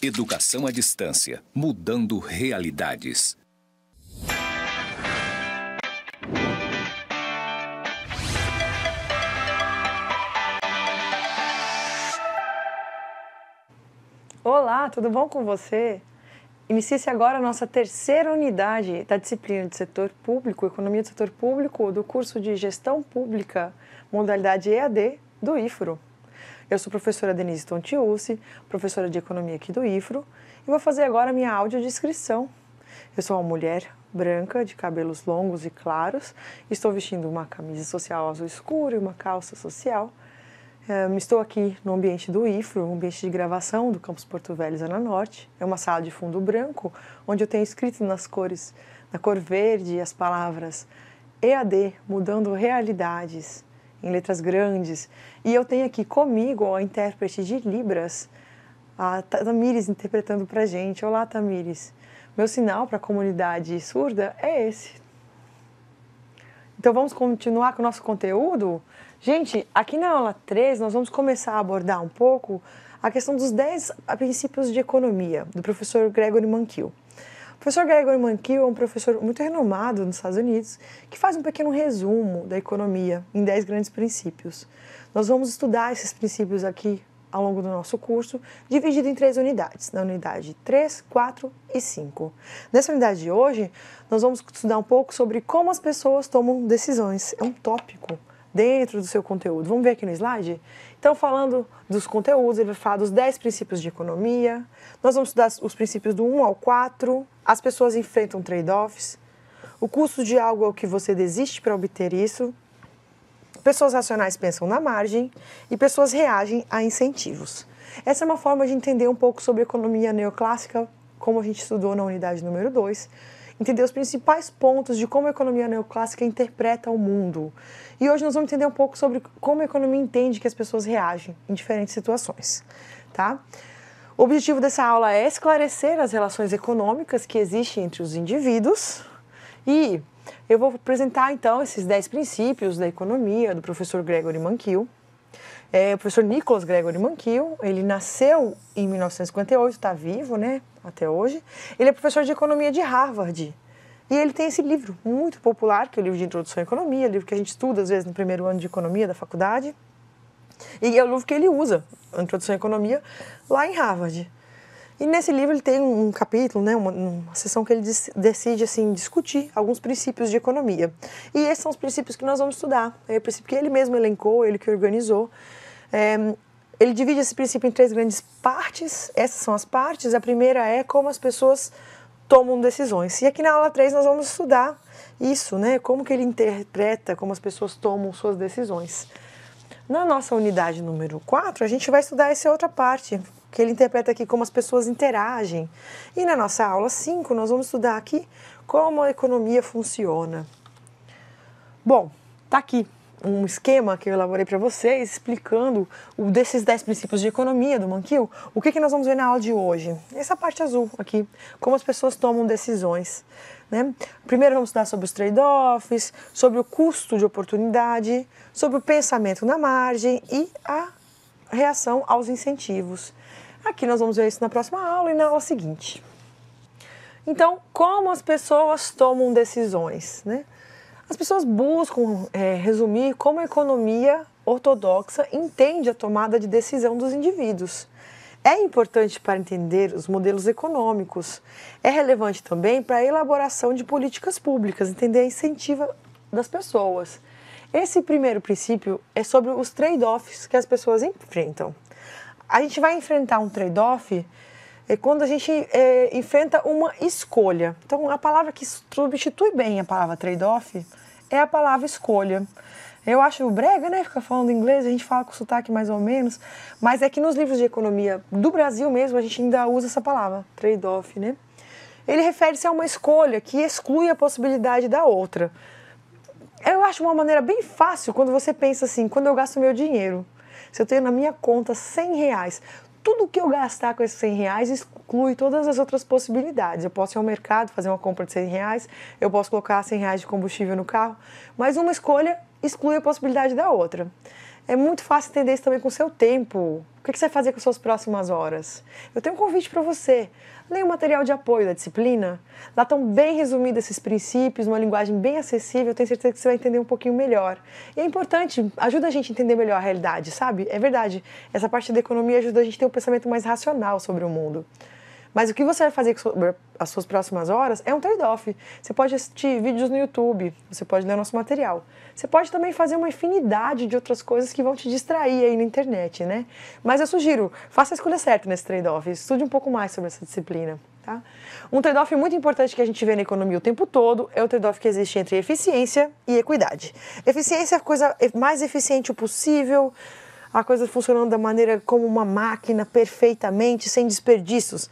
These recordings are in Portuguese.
Educação à distância, mudando realidades. Olá, tudo bom com você? Inicia-se agora a nossa terceira unidade da disciplina de setor público, Economia do Setor Público, do curso de Gestão Pública, modalidade EAD, do IFRO. Eu sou a professora Denise Tontiucci, professora de Economia aqui do IFRO, e vou fazer agora a minha audiodescrição. Eu sou uma mulher branca, de cabelos longos e claros, estou vestindo uma camisa social azul escuro e uma calça social. Estou aqui no ambiente do IFRO, um ambiente de gravação do Campus Porto Velho, Zona Norte. É uma sala de fundo branco, onde eu tenho escrito na cor verde, as palavras EAD, mudando realidades, em letras grandes. E eu tenho aqui comigo a intérprete de Libras, a Tamires, interpretando para a gente. Olá, Tamires. Meu sinal para a comunidade surda é esse. Então vamos continuar com o nosso conteúdo? Gente, aqui na aula 3 nós vamos começar a abordar um pouco a questão dos 10 princípios de economia, do professor Gregory Mankiw. O professor Gregory Mankiw é um professor muito renomado nos Estados Unidos, que faz um pequeno resumo da economia em 10 grandes princípios. Nós vamos estudar esses princípios aqui ao longo do nosso curso, dividido em 3 unidades, na unidade 3, 4 e 5. Nessa unidade de hoje, nós vamos estudar um pouco sobre como as pessoas tomam decisões. É um tópico dentro do seu conteúdo. Vamos ver aqui no slide? Então, falando dos conteúdos, ele vai falar dos 10 princípios de economia. Nós vamos estudar os princípios do 1 ao 4. As pessoas enfrentam trade-offs. O custo de algo é o que você desiste para obter isso. Pessoas racionais pensam na margem e pessoas reagem a incentivos. Essa é uma forma de entender um pouco sobre a economia neoclássica, como a gente estudou na unidade número 2. Entender os principais pontos de como a economia neoclássica interpreta o mundo. E hoje nós vamos entender um pouco sobre como a economia entende que as pessoas reagem em diferentes situações, tá? O objetivo dessa aula é esclarecer as relações econômicas que existem entre os indivíduos e eu vou apresentar então esses 10 princípios da economia do professor Gregory Mankiw. O professor Nicholas Gregory Mankiw, ele nasceu em 1958, está vivo, né, até hoje. Ele é professor de economia de Harvard e ele tem esse livro muito popular, que é o livro de Introdução à Economia, livro que a gente estuda às vezes no primeiro ano de economia da faculdade. E é o livro que ele usa, a Introdução à Economia, lá em Harvard. E nesse livro ele tem um capítulo, né, uma seção que ele decide assim, discutir alguns princípios de economia. E esses são os princípios que nós vamos estudar. É o princípio que ele mesmo elencou, ele que organizou. Ele divide esse princípio em 3 grandes partes. Essas são as partes. A primeira é como as pessoas tomam decisões. E aqui na aula 3 nós vamos estudar isso, né, como que ele interpreta, como as pessoas tomam suas decisões. Na nossa unidade número 4, a gente vai estudar essa outra parte, que ele interpreta aqui como as pessoas interagem. E na nossa aula 5, nós vamos estudar aqui como a economia funciona. Bom, tá aqui um esquema que eu elaborei para vocês, explicando desses 10 princípios de economia do Mankiw. O que nós vamos ver na aula de hoje? Essa parte azul aqui, como as pessoas tomam decisões, né? Primeiro vamos estudar sobre os trade-offs, sobre o custo de oportunidade, sobre o pensamento na margem e a reação aos incentivos. Aqui nós vamos ver isso na próxima aula e na aula seguinte. Então, como as pessoas tomam decisões, né? As pessoas buscam resumir como a economia ortodoxa entende a tomada de decisão dos indivíduos. É importante para entender os modelos econômicos. É relevante também para a elaboração de políticas públicas, entender a incentiva das pessoas. Esse primeiro princípio é sobre os trade-offs que as pessoas enfrentam. A gente vai enfrentar um trade-off quando a gente enfrenta uma escolha. Então, a palavra que substitui bem a palavra trade-off é a palavra escolha. Eu acho brega, né, ficar falando inglês, a gente fala com sotaque mais ou menos, mas é que nos livros de economia do Brasil mesmo a gente ainda usa essa palavra, trade-off, né? Ele refere-se a uma escolha que exclui a possibilidade da outra. Eu acho uma maneira bem fácil quando você pensa assim, quando eu gasto meu dinheiro, se eu tenho na minha conta R$100, tudo que eu gastar com esses R$100 exclui todas as outras possibilidades. Eu posso ir ao mercado, fazer uma compra de R$100, eu posso colocar R$100 de combustível no carro, mas uma escolha exclui a possibilidade da outra. É muito fácil entender isso também com o seu tempo. O que você vai fazer com as suas próximas horas? Eu tenho um convite para você. Leia o material de apoio da disciplina. Lá estão bem resumidos esses princípios, uma linguagem bem acessível. Eu tenho certeza que você vai entender um pouquinho melhor. E é importante, ajuda a gente a entender melhor a realidade, sabe? É verdade, essa parte da economia ajuda a gente a ter um pensamento mais racional sobre o mundo. Mas o que você vai fazer com as suas próximas horas é um trade-off. Você pode assistir vídeos no YouTube, você pode ler nosso material. Você pode também fazer uma infinidade de outras coisas que vão te distrair aí na internet, né? Mas eu sugiro, faça a escolha certa nesse trade-off, estude um pouco mais sobre essa disciplina, tá? Um trade-off muito importante que a gente vê na economia o tempo todo é o trade-off que existe entre eficiência e equidade. Eficiência é a coisa mais eficiente possível, a coisa funcionando da maneira como uma máquina, perfeitamente, sem desperdícios.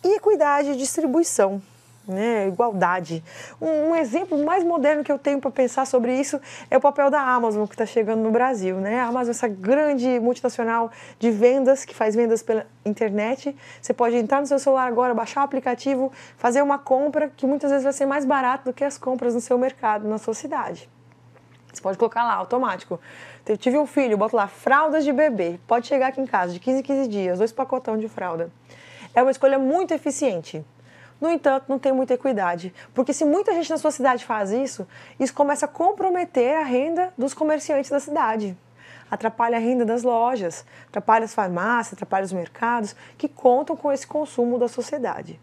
E equidade e distribuição, né? Igualdade. Um exemplo mais moderno que eu tenho para pensar sobre isso é o papel da Amazon que está chegando no Brasil, né? A Amazon é essa grande multinacional de vendas, que faz vendas pela internet. Você pode entrar no seu celular agora, baixar o aplicativo, fazer uma compra que muitas vezes vai ser mais barato do que as compras no seu mercado, na sua cidade. Você pode colocar lá, automático. Eu tive um filho, boto lá, fraldas de bebê. Pode chegar aqui em casa de 15 em 15 dias, 2 pacotão de fralda. É uma escolha muito eficiente. No entanto, não tem muita equidade, porque se muita gente na sua cidade faz isso, isso começa a comprometer a renda dos comerciantes da cidade. Atrapalha a renda das lojas, atrapalha as farmácias, atrapalha os mercados que contam com esse consumo da sociedade.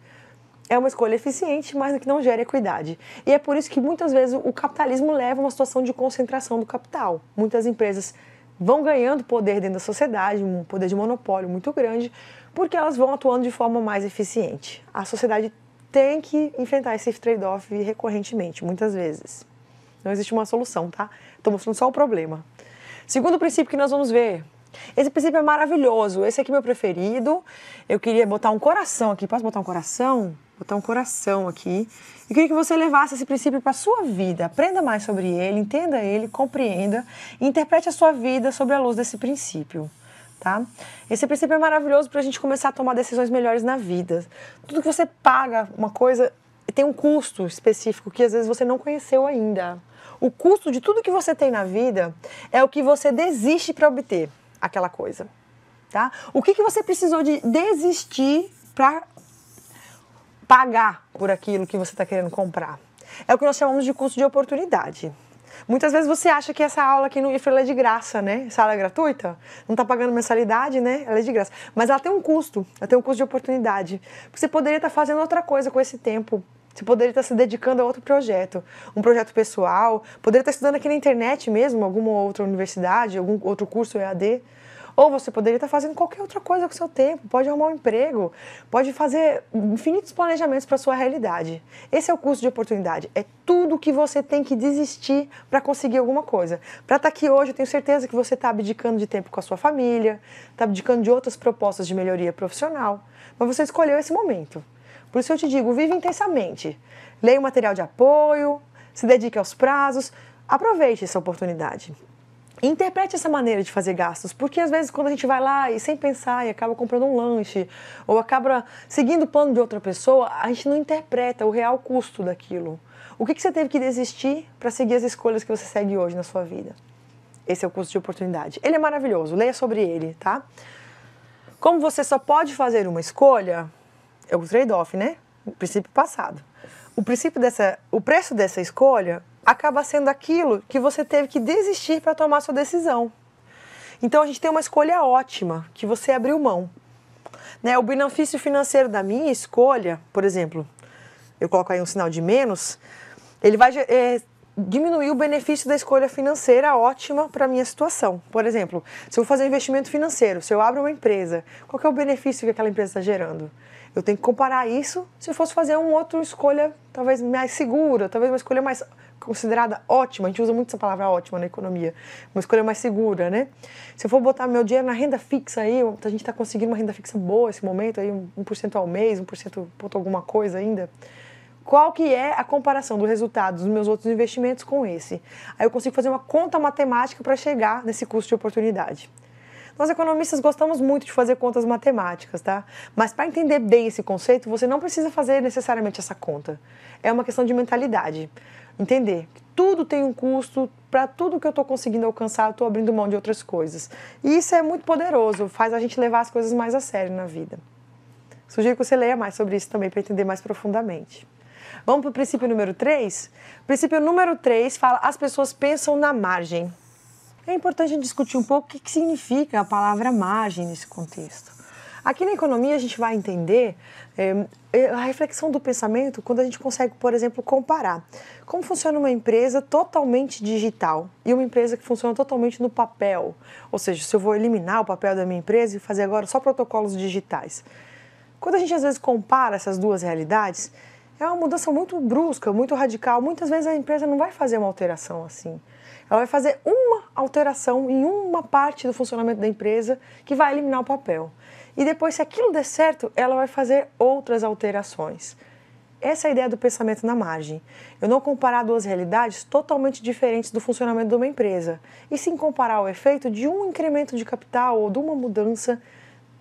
É uma escolha eficiente, mas que não gera equidade. E é por isso que muitas vezes o capitalismo leva a uma situação de concentração do capital. Muitas empresas vão ganhando poder dentro da sociedade, um poder de monopólio muito grande, porque elas vão atuando de forma mais eficiente. A sociedade tem que enfrentar esse trade-off recorrentemente, muitas vezes. Não existe uma solução, tá? Estou mostrando só o problema. Segundo princípio que nós vamos ver. Esse princípio é maravilhoso. Esse aqui é meu preferido. Eu queria botar um coração aqui. Posso botar um coração? Botar um coração aqui. Eu queria que você levasse esse princípio para a sua vida. Aprenda mais sobre ele, entenda ele, compreenda e interprete a sua vida sobre a luz desse princípio. Tá? Esse princípio é maravilhoso para a gente começar a tomar decisões melhores na vida. Tudo que você paga uma coisa tem um custo específico que às vezes você não conheceu ainda. O custo de tudo que você tem na vida é o que você desiste para obter aquela coisa. Tá? O que você precisou de desistir para pagar por aquilo que você está querendo comprar? É o que nós chamamos de custo de oportunidade. Muitas vezes você acha que essa aula aqui no IFRA é de graça, né? Essa aula é gratuita, não está pagando mensalidade, né? Ela é de graça. Mas ela tem um custo, ela tem um custo de oportunidade. Porque você poderia estar fazendo outra coisa com esse tempo. Você poderia estar se dedicando a outro projeto, um projeto pessoal, poderia estar estudando aqui na internet mesmo, alguma outra universidade, algum outro curso EAD. Ou você poderia estar fazendo qualquer outra coisa com o seu tempo, pode arrumar um emprego, pode fazer infinitos planejamentos para a sua realidade. Esse é o custo de oportunidade, é tudo que você tem que desistir para conseguir alguma coisa. Para estar aqui hoje, eu tenho certeza que você está abdicando de tempo com a sua família, está abdicando de outras propostas de melhoria profissional, mas você escolheu esse momento. Por isso eu te digo, vive intensamente, leia o material de apoio, se dedique aos prazos, aproveite essa oportunidade. Interprete essa maneira de fazer gastos, porque às vezes quando a gente vai lá e sem pensar e acaba comprando um lanche ou acaba seguindo o plano de outra pessoa, a gente não interpreta o real custo daquilo. O que você teve que desistir para seguir as escolhas que você segue hoje na sua vida? Esse é o custo de oportunidade. Ele é maravilhoso, leia sobre ele, tá? Como você só pode fazer uma escolha, é o trade-off, né? O princípio passado. O preço dessa escolha acaba sendo aquilo que você teve que desistir para tomar sua decisão. Então a gente tem uma escolha ótima, que você abriu mão. Né? O benefício financeiro da minha escolha, por exemplo, eu coloco aí um sinal de menos, ele vai diminuir o benefício da escolha financeira ótima para a minha situação. Por exemplo, se eu vou fazer um investimento financeiro, se eu abro uma empresa, qual que é o benefício que aquela empresa está gerando? Eu tenho que comparar isso se eu fosse fazer uma outra escolha, talvez mais segura, talvez uma escolha mais considerada ótima, a gente usa muito essa palavra ótima na economia, uma escolha mais segura, né? Se eu for botar meu dinheiro na renda fixa aí, a gente está conseguindo uma renda fixa boa nesse momento, aí 1% ao mês, 1% ponto alguma coisa ainda. Qual que é a comparação do resultado dos meus outros investimentos com esse? Aí eu consigo fazer uma conta matemática para chegar nesse custo de oportunidade. Nós economistas gostamos muito de fazer contas matemáticas, tá? Mas para entender bem esse conceito, você não precisa fazer necessariamente essa conta. É uma questão de mentalidade. Entender que tudo tem um custo, para tudo que eu estou conseguindo alcançar, eu estou abrindo mão de outras coisas. E isso é muito poderoso, faz a gente levar as coisas mais a sério na vida. Sugiro que você leia mais sobre isso também para entender mais profundamente. Vamos para o princípio número 3? O princípio número 3 fala: as pessoas pensam na margem. É importante a gente discutir um pouco o que significa a palavra margem nesse contexto. Aqui na economia a gente vai entender a reflexão do pensamento quando a gente consegue, por exemplo, comparar como funciona uma empresa totalmente digital e uma empresa que funciona totalmente no papel. Ou seja, se eu vou eliminar o papel da minha empresa e fazer agora só protocolos digitais. Quando a gente às vezes compara essas duas realidades, é uma mudança muito brusca, muito radical. Muitas vezes a empresa não vai fazer uma alteração assim. Ela vai fazer uma alteração em uma parte do funcionamento da empresa que vai eliminar o papel. E depois, se aquilo der certo, ela vai fazer outras alterações. Essa é a ideia do pensamento na margem. Eu não comparar duas realidades totalmente diferentes do funcionamento de uma empresa, e sim comparar o efeito de um incremento de capital ou de uma mudança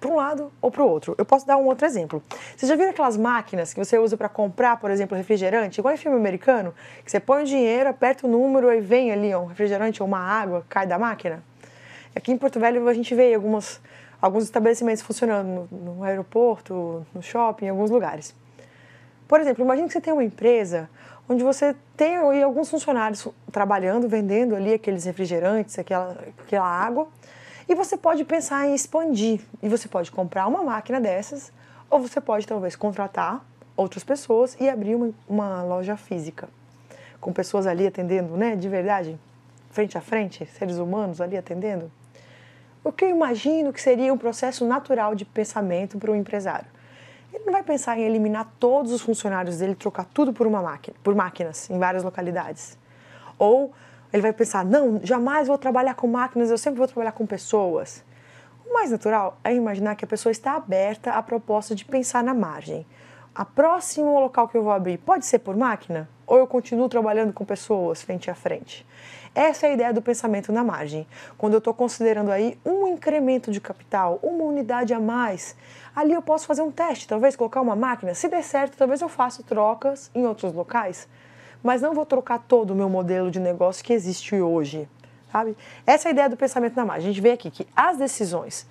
para um lado ou para o outro. Eu posso dar um outro exemplo. Você já viu aquelas máquinas que você usa para comprar, por exemplo, refrigerante, igual em filme americano, que você põe o dinheiro, aperta o número e vem ali um refrigerante ou uma água, cai da máquina? Aqui em Porto Velho a gente vê alguns estabelecimentos funcionando no aeroporto, no shopping, em alguns lugares. Por exemplo, imagine que você tem uma empresa onde você tem alguns funcionários trabalhando, vendendo ali aqueles refrigerantes, aquela água, e você pode pensar em expandir, e você pode comprar uma máquina dessas, ou você pode talvez contratar outras pessoas e abrir uma loja física, com pessoas ali atendendo, né, de verdade, frente a frente, seres humanos ali atendendo. O que eu imagino que seria um processo natural de pensamento para um empresário? Ele não vai pensar em eliminar todos os funcionários dele, trocar tudo por máquinas em várias localidades. Ou ele vai pensar: não, jamais vou trabalhar com máquinas, eu sempre vou trabalhar com pessoas. O mais natural é imaginar que a pessoa está aberta à proposta de pensar na margem. A próximo local que eu vou abrir pode ser por máquina? Ou eu continuo trabalhando com pessoas frente a frente? Essa é a ideia do pensamento na margem. Quando eu estou considerando aí um incremento de capital, uma unidade a mais, ali eu posso fazer um teste, talvez colocar uma máquina. Se der certo, talvez eu faça trocas em outros locais, mas não vou trocar todo o meu modelo de negócio que existe hoje, sabe? Essa é a ideia do pensamento na margem. A gente vê aqui que as decisões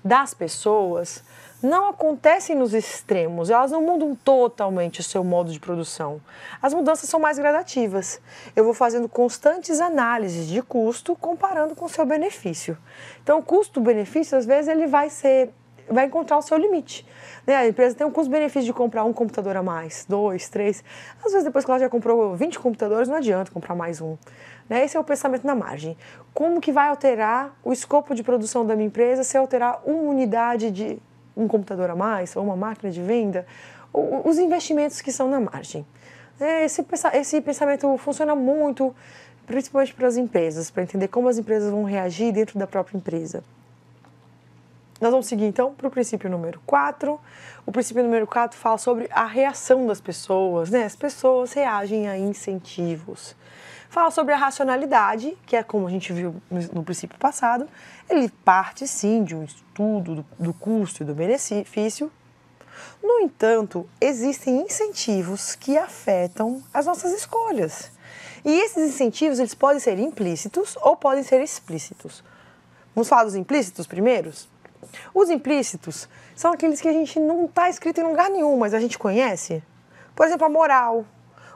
das pessoas não acontecem nos extremos, elas não mudam totalmente o seu modo de produção. As mudanças são mais gradativas. Eu vou fazendo constantes análises de custo comparando com o seu benefício. Então, o custo-benefício, às vezes, ele vai encontrar o seu limite. Né? A empresa tem um custo-benefício de comprar um computador a mais, 2, 3. Às vezes, depois que ela já comprou 20 computadores, não adianta comprar mais um. Né? Esse é o pensamento na margem. Como que vai alterar o escopo de produção da minha empresa se eu alterar uma unidade de um computador a mais, ou uma máquina de venda, os investimentos que são na margem. Esse pensamento funciona muito, principalmente para as empresas, para entender como as empresas vão reagir dentro da própria empresa. Nós vamos seguir, então, para o princípio número 4. O princípio número 4 fala sobre a reação das pessoas, né? As pessoas reagem a incentivos. Fala sobre a racionalidade, que é como a gente viu no princípio passado. Ele parte, sim, de um estudo do custo e do benefício. No entanto, existem incentivos que afetam as nossas escolhas. E esses incentivos, eles podem ser implícitos ou podem ser explícitos. Vamos falar dos implícitos primeiros? Os implícitos são aqueles que a gente não está escrito em lugar nenhum, mas a gente conhece. Por exemplo, a moral,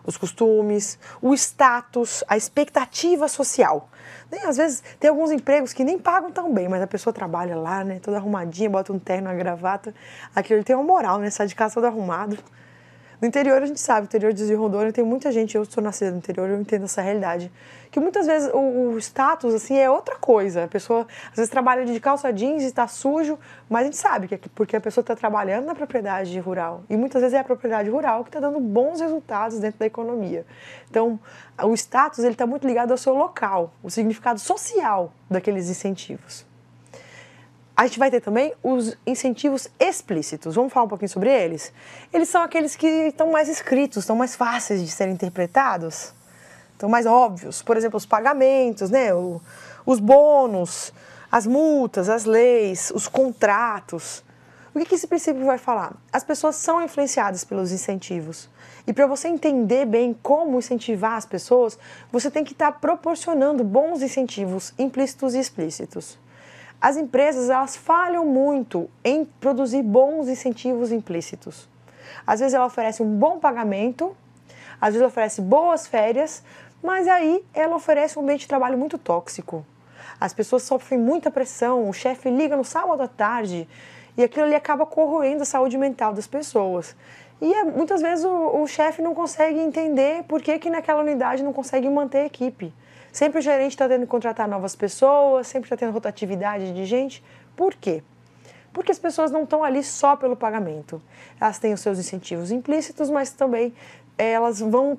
os costumes, o status, a expectativa social. Às vezes tem alguns empregos que nem pagam tão bem, mas a pessoa trabalha lá, né, toda arrumadinha, bota um terno, uma gravata. Aquilo tem uma moral, né, sai de casa todo arrumado. No interior a gente sabe, no interior de Rondônia tem muita gente, eu sou nascida no interior, eu entendo essa realidade, que muitas vezes o status assim é outra coisa. A pessoa às vezes trabalha de calça jeans e está sujo, mas a gente sabe que é porque a pessoa está trabalhando na propriedade rural. E muitas vezes é a propriedade rural que está dando bons resultados dentro da economia. Então, o status ele está muito ligado ao seu local, o significado social daqueles incentivos. A gente vai ter também os incentivos explícitos. Vamos falar um pouquinho sobre eles? Eles são aqueles que estão mais escritos, estão mais fáceis de serem interpretados, estão mais óbvios. Por exemplo, os pagamentos, né? Os bônus, as multas, as leis, os contratos. O que esse princípio vai falar? As pessoas são influenciadas pelos incentivos. E para você entender bem como incentivar as pessoas, você tem que estar proporcionando bons incentivos implícitos e explícitos. As empresas, elas falham muito em produzir bons incentivos implícitos. Às vezes ela oferece um bom pagamento, às vezes ela oferece boas férias, mas aí ela oferece um ambiente de trabalho muito tóxico. As pessoas sofrem muita pressão, o chefe liga no sábado à tarde e aquilo ali acaba corroendo a saúde mental das pessoas. E muitas vezes o chefe não consegue entender por que naquela unidade não consegue manter a equipe. Sempre o gerente está tendo que contratar novas pessoas, sempre está tendo rotatividade de gente. Por quê? Porque as pessoas não estão ali só pelo pagamento. Elas têm os seus incentivos implícitos, mas também elas vão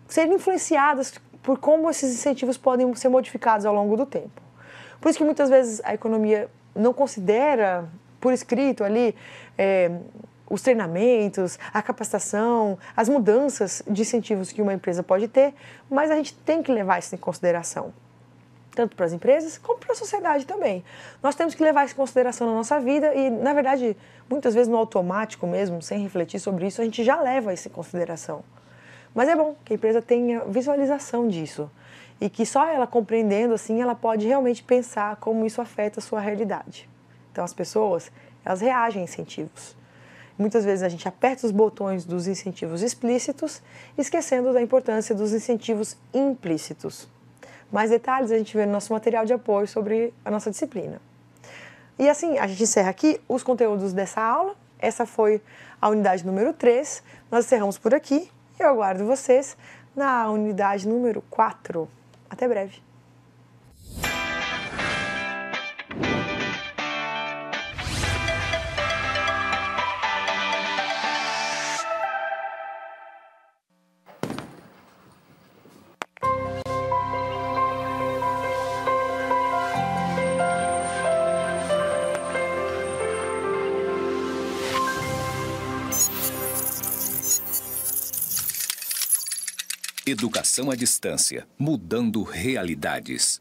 ser influenciadas por como esses incentivos podem ser modificados ao longo do tempo. Por isso que muitas vezes a economia não considera por escrito ali os treinamentos, a capacitação, as mudanças de incentivos que uma empresa pode ter, mas a gente tem que levar isso em consideração, tanto para as empresas como para a sociedade também. Nós temos que levar isso em consideração na nossa vida e, na verdade, muitas vezes no automático mesmo, sem refletir sobre isso, a gente já leva isso em consideração. Mas é bom que a empresa tenha visualização disso e que só ela compreendendo assim, ela pode realmente pensar como isso afeta a sua realidade. Então, as pessoas, elas reagem a incentivos. Muitas vezes a gente aperta os botões dos incentivos explícitos, esquecendo da importância dos incentivos implícitos. Mais detalhes a gente vê no nosso material de apoio sobre a nossa disciplina. E assim, a gente encerra aqui os conteúdos dessa aula. Essa foi a unidade número 3. Nós encerramos por aqui e eu aguardo vocês na unidade número 4. Até breve. Educação à distância, mudando realidades.